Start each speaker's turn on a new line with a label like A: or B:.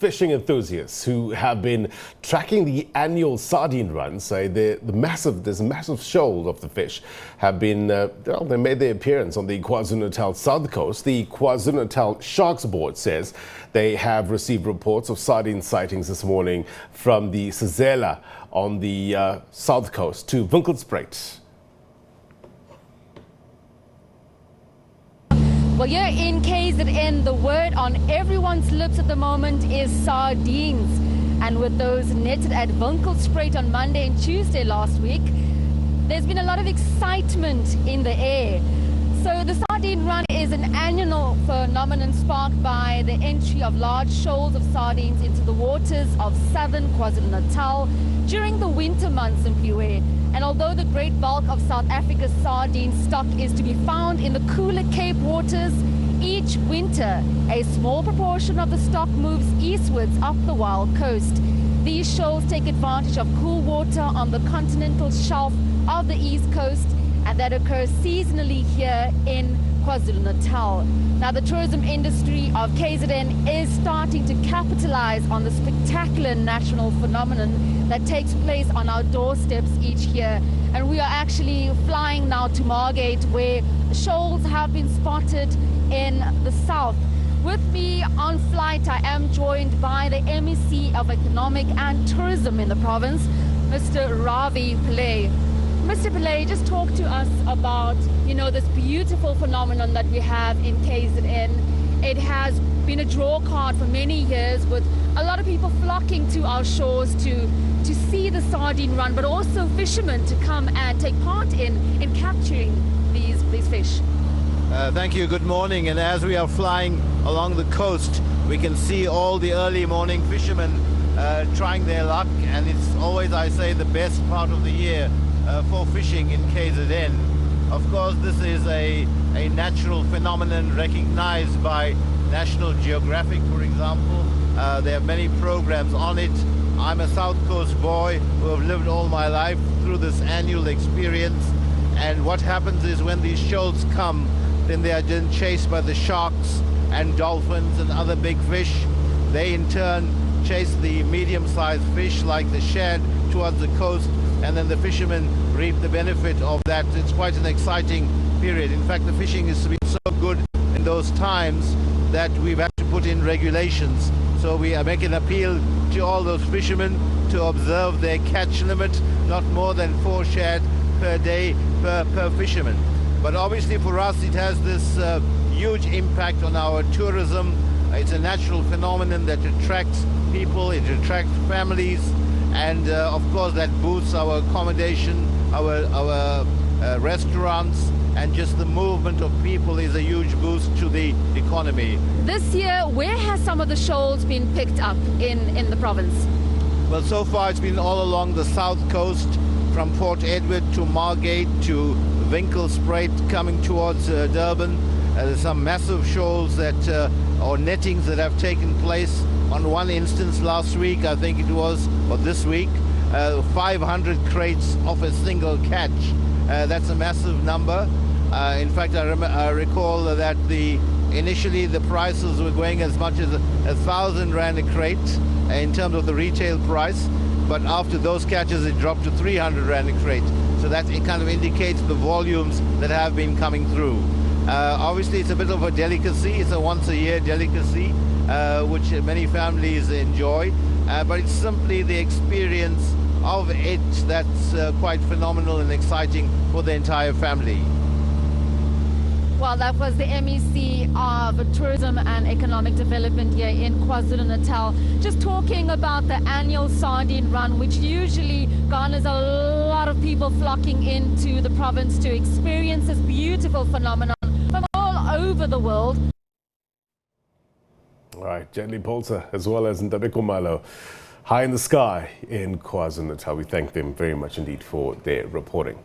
A: fishing enthusiasts who have been tracking the annual sardine run say there's a massive shoal of the fish have been, they made their appearance on the KwaZulu-Natal South Coast. The KwaZulu-Natal Sharks Board says they have received reports of sardine sightings this morning from the Sezela on the South Coast to Winkelspruit.
B: Well, here in KZN, the word on everyone's lips at the moment is sardines. And with those netted at Winkelspruit on Monday and Tuesday last week, there's been a lot of excitement in the air. So the sardine run is an annual phenomenon sparked by the entry of large shoals of sardines into the waters of southern KwaZulu-Natal during the winter months in Piwe. And although the great bulk of South Africa's sardine stock is to be found in the cooler Cape waters, each winter a small proportion of the stock moves eastwards up the wild coast. These shoals take advantage of cool water on the continental shelf of the east coast, and that occurs seasonally here in KwaZulu-Natal. Now, the tourism industry of KZN is starting to capitalize on the spectacular natural phenomenon that takes place on our doorsteps each year. And we are actually flying now to Margate, where shoals have been spotted in the south. With me on flight, I am joined by the MEC of Economic and Tourism in the province, Mr. Ravi Pillay. Mr. Pillay, just talk to us about, this beautiful phenomenon that we have in KZN. It has been a draw card for many years, with a lot of people flocking to our shores to see the sardine run, but also fishermen to come and take part in capturing these fish.
C: Thank you. Good morning. And as we are flying along the coast, we can see all the early morning fishermen trying their luck, and it's always, I say, the best part of the year for fishing in KZN. Of course, this is a natural phenomenon recognized by National Geographic, for example. There are many programs on it. I'm a South Coast boy who have lived all my life through this annual experience. And what happens is when these shoals come, then they are then chased by the sharks and dolphins and other big fish. They in turn chase the medium-sized fish like the shad towards the coast, and then the fishermen reap the benefit of that. It's quite an exciting period. In fact, the fishing has been so good in those times that we've had to put in regulations. So we are making an appeal to all those fishermen to observe their catch limit, not more than 4 shad per day per fisherman. But obviously for us it has this huge impact on our tourism. It's a natural phenomenon that attracts people, it attracts families, and of course that boosts our accommodation, our restaurants, and just the movement of people is a huge boost to the economy. This
B: year, where has some of the shoals been picked up in the province?
C: Well, so far it's been all along the south coast, from Port Edward to Margate to Winkelspruit, coming towards Durban. There's some massive shoals that or nettings that have taken place. On one instance last week, I think it was, or this week, 500 crates off a single catch. That's a massive number. In fact, I recall that initially the prices were going as much as 1,000 rand a crate in terms of the retail price, but after those catches it dropped to 300 rand a crate. So that it kind of indicates the volumes that have been coming through. Obviously it's a bit of a delicacy, it's a once a year delicacy, which many families enjoy, but it's simply the experience of it that's quite phenomenal and exciting for the entire family.
B: Well, that was the MEC of Tourism and Economic Development here in KwaZulu-Natal, just talking about the annual sardine run, which usually garners a lot of people flocking into the province to experience this beautiful phenomenon from all over the world.
A: All right, Gently Polter as well as Ndabeko Malo, high in the sky in KwaZulu-Natal. We thank them very much indeed for their reporting.